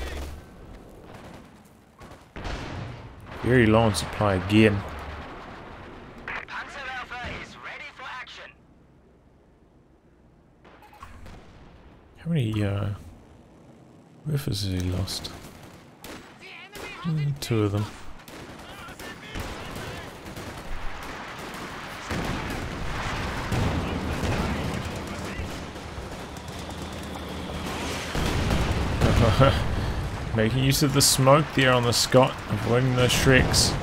Very low on supply again. How many Riffers has he lost? 2 of them. Making use of the smoke there on the Scott, avoiding those Shreks.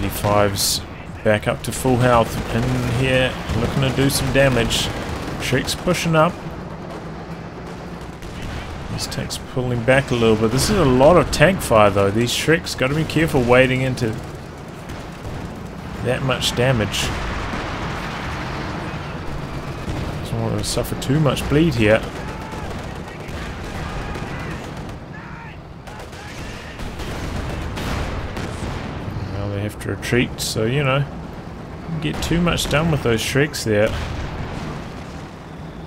.85's back up to full health in here, looking to do some damage. Shrek's pushing up. This tank's pulling back a little bit. This is a lot of tank fire though. These Shreks got to be careful wading into that much damage. Don't want to suffer too much bleed here. Now they have to retreat, so you know, don't get too much done with those Shreks there.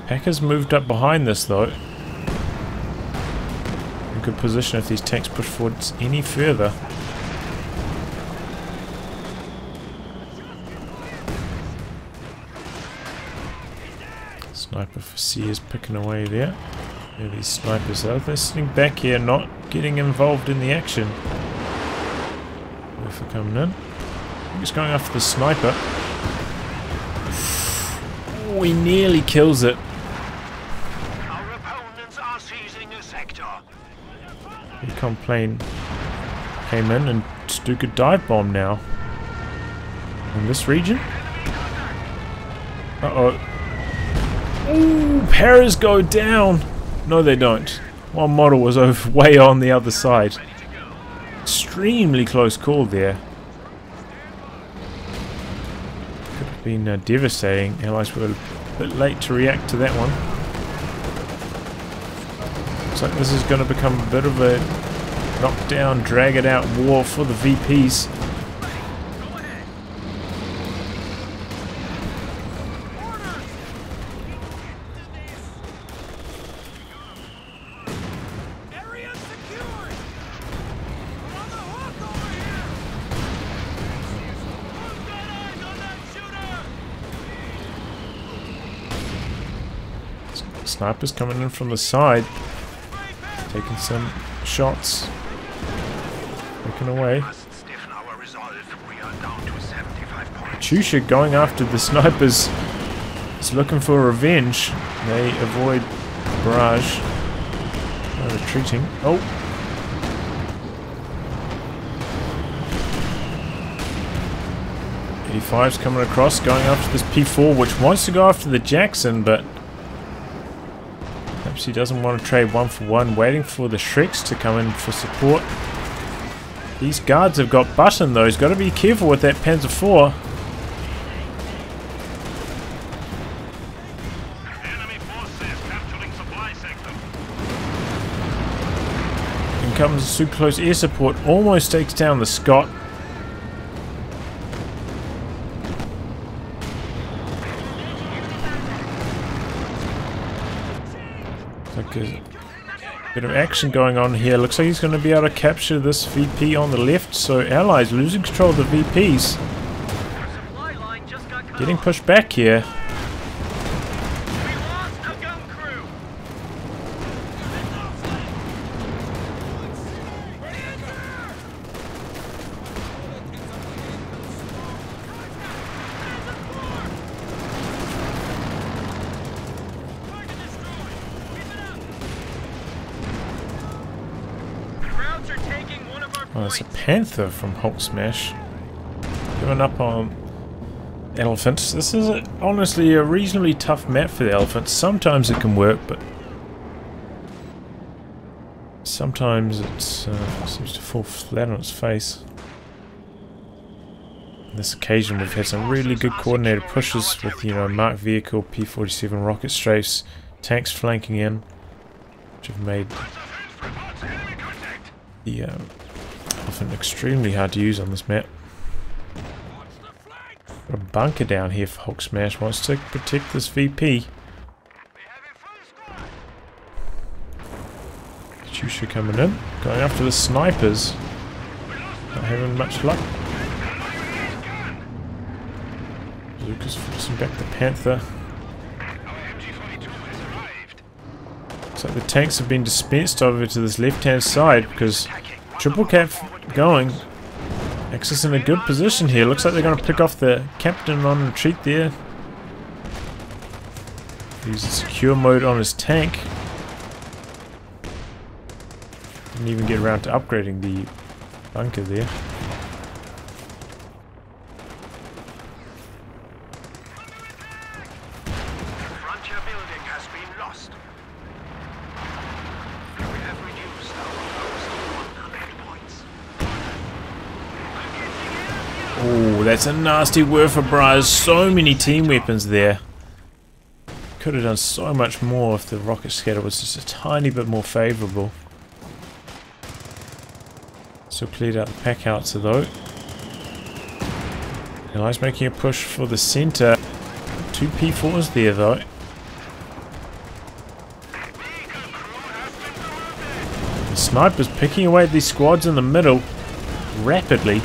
Packer's moved up behind this though. In good position if these tanks push forward any further. Sniper for CieZ picking away there. There these snipers are. They're sitting back here, not getting involved in the action. If we're coming in. He's going after the sniper. Oh, he nearly kills it. Recon plane came in and Stuka dive bomb now. In this region? Uh-oh. Ooh, paras go down! No, they don't. One model was over way on the other side. Extremely close call there. Could have been devastating. Allies were a bit late to react to that one. Looks like this is going to become a bit of a knockdown, drag it out war for the VPs. Snipers coming in from the side, taking some shots, looking away. Chusha going after the snipers is looking for revenge. They avoid barrage. They're retreating. Oh! .85's coming across, going after this P4, which wants to go after the Jackson, but perhaps he doesn't want to trade 1-for-1, waiting for the Shreks to come in for support. These guards have got button though, he's got to be careful with that Panzer IV. In comes super close air support, almost takes down the Scott. Like a bit of action going on here. Looks like he's going to be able to capture this VP on the left. So Allies losing control of the VPs. Getting pushed back here. Oh, it's a Panther from HulkSMASH. Giving up on Elephants. This is honestly a reasonably tough map for the Elephants. Sometimes it can work, but sometimes it seems to fall flat on its face. On this occasion we've had some really good coordinated pushes with, you know, marked vehicle, P-47 rocket strafes, tanks flanking in, which have made the Elephant extremely hard to use on this map. Got a bunker down here for HulkSMASH. Wants to protect this VP. Chusha coming in. Going after the snipers. Not having much luck. Lucas forcing back the Panther. Looks like the tanks have been dispensed over to this left hand side because Triple Cap going. Axis in a good position here. Looks like they're going to pick off the captain on retreat there. Using secure mode on his tank. Didn't even get around to upgrading the bunker there. Frontier building has been lost. We have reduced our post to 100 points. Oh, that's a nasty Werfer. So many team weapons there. Could have done so much more if the rocket scatter was just a tiny bit more favourable. Still cleared out the pack outs though. Allies making a push for the centre. Two P4s there though. The snipers picking away at these squads in the middle rapidly.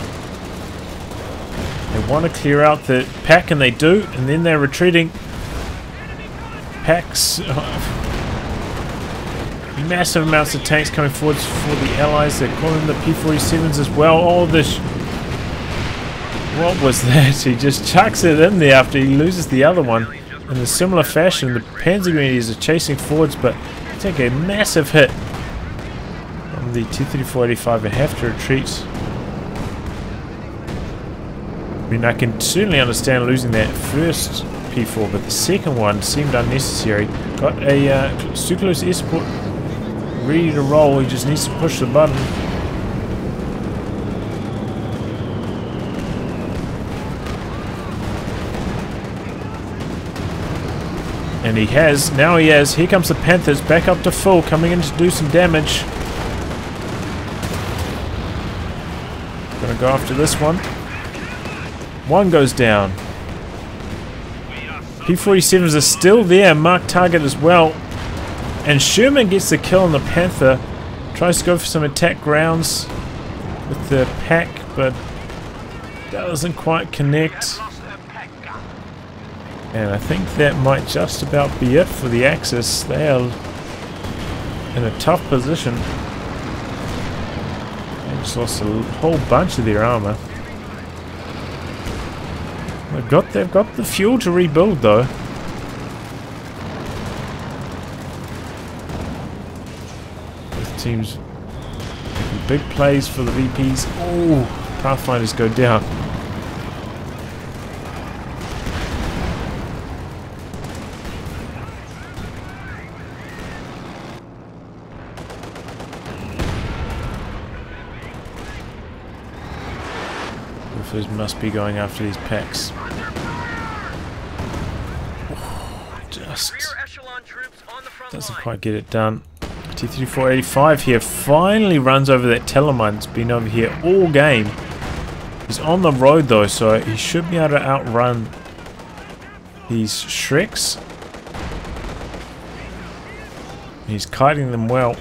They want to clear out the pack and they do, and then they're retreating. Packs. Massive amounts of tanks coming forwards for the Allies. They're calling the P-47s as well. Oh, this... What was that? He just chucks it in there after he loses the other one. In a similar fashion, the Panzer Grenadiers are chasing forwards, but take a massive hit from the T-34-85 and have to retreat. I mean, I can certainly understand losing that first P4, but the second one seemed unnecessary. Got a Suclose Esport ready to roll, he just needs to push the button. And he has, now he has. Here comes the Panthers, back up to full, coming in to do some damage. Gonna go after this one. One goes down. P-47s are still there, marked target as well. And Sherman gets the kill on the Panther. Tries to go for some attack grounds with the pack, but doesn't quite connect. And I think that might just about be it for the Axis. They are in a tough position. They just lost a whole bunch of their armor. They've got the fuel to rebuild though. Teams big plays for the VPs. Oh, Pathfinders go down. Wolfers must be going after these packs. Oh, just doesn't quite get it done. T-34-85 here finally runs over that Telemine that's been over here all game. He's on the road though, so he should be able to outrun these Shreks. He's kiting them well.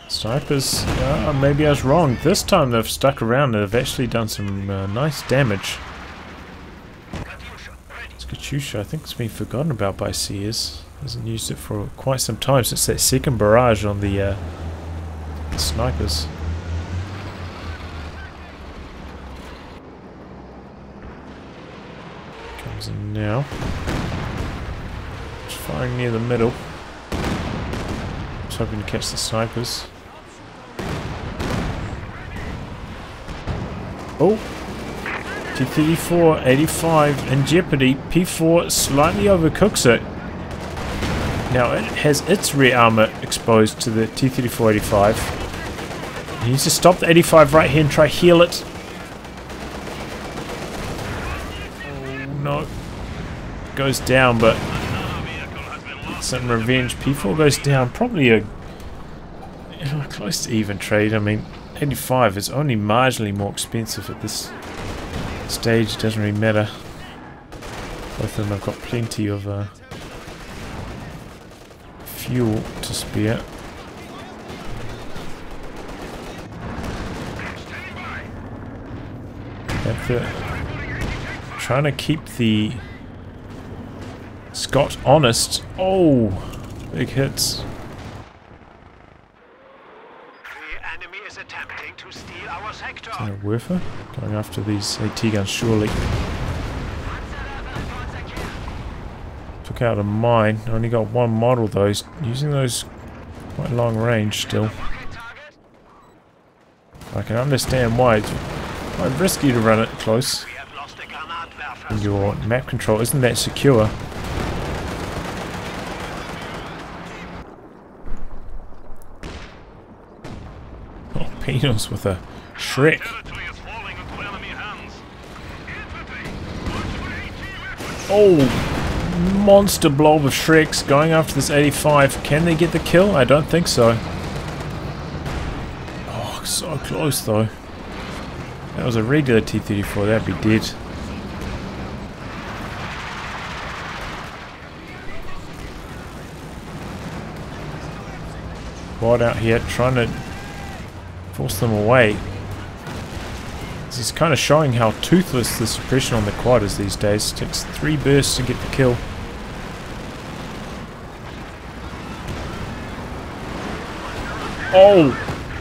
Snipers, maybe I was wrong. This time they've stuck around and they've actually done some nice damage. This Katyusha, I think it's been forgotten about by CieZ. Hasn't used it for quite some time since that second barrage on the snipers. Comes in now. Just firing near the middle. Just hoping to catch the snipers. Oh! T-34, 85 in jeopardy. P4 slightly overcooks it. Now it has its rear armor exposed to the T-34 85. He needs to stop the 85 right here and try heal it. Oh no. Goes down, but some revenge. P4 goes down. Probably a close to even trade. I mean, 85 is only marginally more expensive at this stage. It doesn't really matter. Both of them have got plenty of fuel to spare. Trying to keep the Scott honest. Oh, big hits. Is that a Werfer? Going after these AT guns, surely. Took out a mine. Only got one model though. He's using those quite long range still. I can understand why. It's quite risky to run it close. And your map control isn't that secure. Oh, Pinos with a Shrek. Oh, monster blob of Shreks going after this 85. Can they get the kill? I don't think so. Oh, so close though. That was a regular T-34, that'd be dead. Quad out here trying to force them away. This is kind of showing how toothless the suppression on the quad is these days. It takes 3 bursts to get the kill. Oh!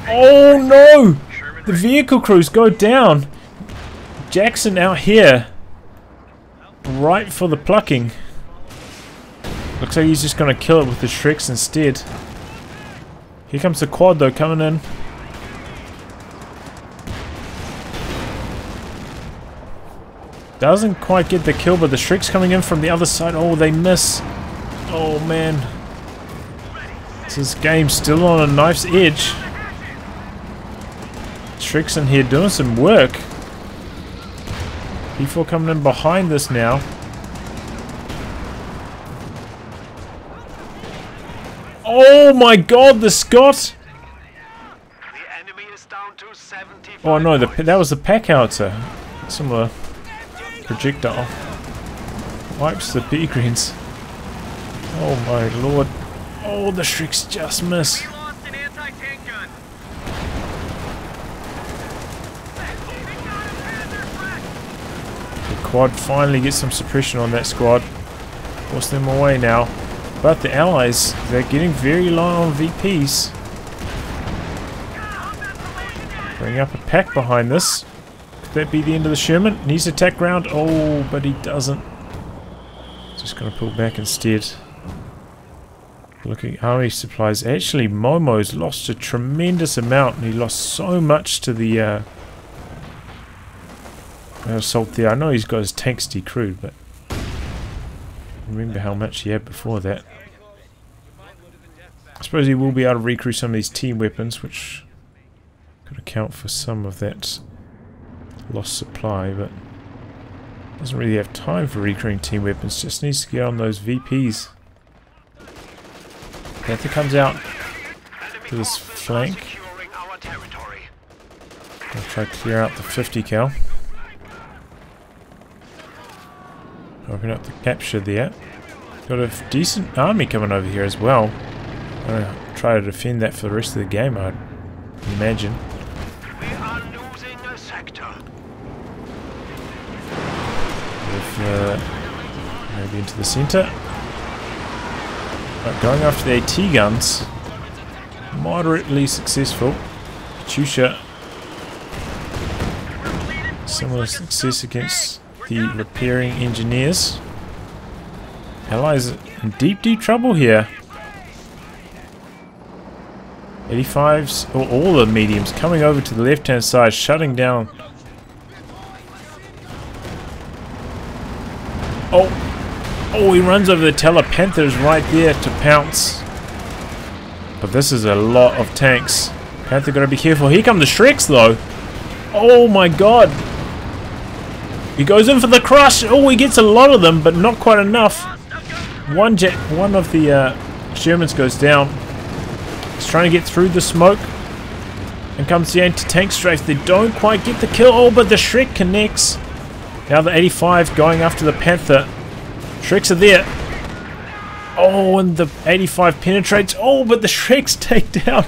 Oh no! The vehicle crews go down! Jackson out here. Right for the plucking. Looks like he's just going to kill it with the Shreks instead. Here comes the quad though, coming in. Doesn't quite get the kill, but the Shrek's coming in from the other side. Oh, they miss. Oh, man. This game's still on a knife's edge. Shrek's in here doing some work. P4 coming in behind this now. Oh, my God, the Scott. Oh, no, that was the pack howitzer. Similar projectile. Wipes the P-greens. Oh my lord. Oh, the Shreks just miss. The quad finally gets some suppression on that squad. Force them away now. But the allies, they're getting very low on VPs. Bring up a pack behind this. That be the end of the Sherman? Needs to attack ground. Oh, but he doesn't. Just gonna pull back instead. Looking at army supplies. Actually, Momo's lost a tremendous amount, and he lost so much to the assault there. I know he's got his tanks decrewed, but remember how much he had before that. I suppose he will be able to recrew some of these team weapons, which could account for some of that lost supply, but doesn't really have time for recreating team weapons, just needs to get on those VPs. Panther comes out to this flank. I'll try to clear out the 50 cal. Open up the capture there. Got a decent army coming over here as well. I'm going to try to defend that for the rest of the game, I'd imagine. We are losing a sector. Maybe into the center. But going after the AT guns, moderately successful. Katyusha, similar success against the repairing engineers. Allies in deep trouble here. 85s, or all the mediums coming over to the left hand side, shutting down. Oh, he runs over the Teller. Panther's right there to pounce. But this is a lot of tanks. Panther gotta be careful. Here come the Shreks though. Oh my god. He goes in for the crush. Oh, he gets a lot of them, but not quite enough. One of the Shermans goes down. He's trying to get through the smoke. And comes the anti-tank strafe. They don't quite get the kill. Oh, but the Shrek connects. Now the 85 going after the Panther. Shreks are there. Oh, and the 85 penetrates. Oh, but the Shreks take down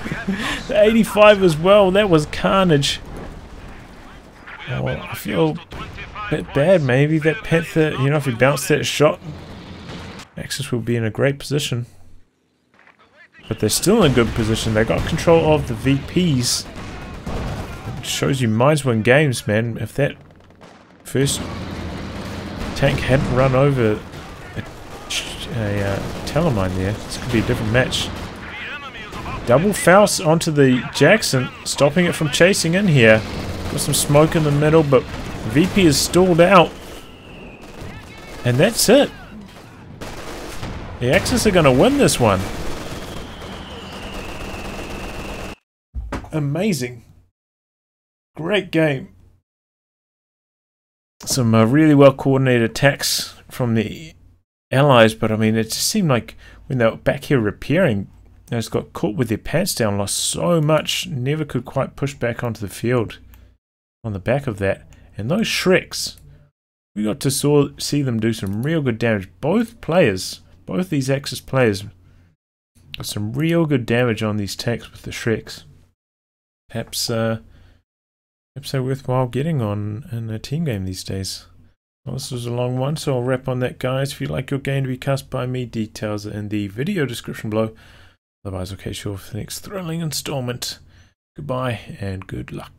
the 85 as well. That was carnage. Oh, I feel a bit bad maybe. That Panther, you know, if he bounced that shot, Axis will be in a great position. But they're still in a good position. They got control of the VPs. It shows you minds win games, man. If that first tank hadn't run over a Telemine there, this could be a different match. Double Faust onto the Jackson, stopping it from chasing in here. Got some smoke in the middle, but VP is stalled out. And that's it. The Axis are going to win this one. Amazing. Great game. Some really well coordinated attacks from the Allies, but I mean, it just seemed like when they were back here repairing, they just got caught with their pants down, lost so much, never could quite push back onto the field on the back of that. And those Shreks, we got to see them do some real good damage. Both players, both these Axis players, got some real good damage on these tanks with the Shreks. Perhaps they're worthwhile getting on in a team game these days. Well, this was a long one, so I'll wrap on that, guys. If you'd like your game to be cast by me, details are in the video description below. Otherwise, okay, sure, for the next thrilling installment. Goodbye and good luck.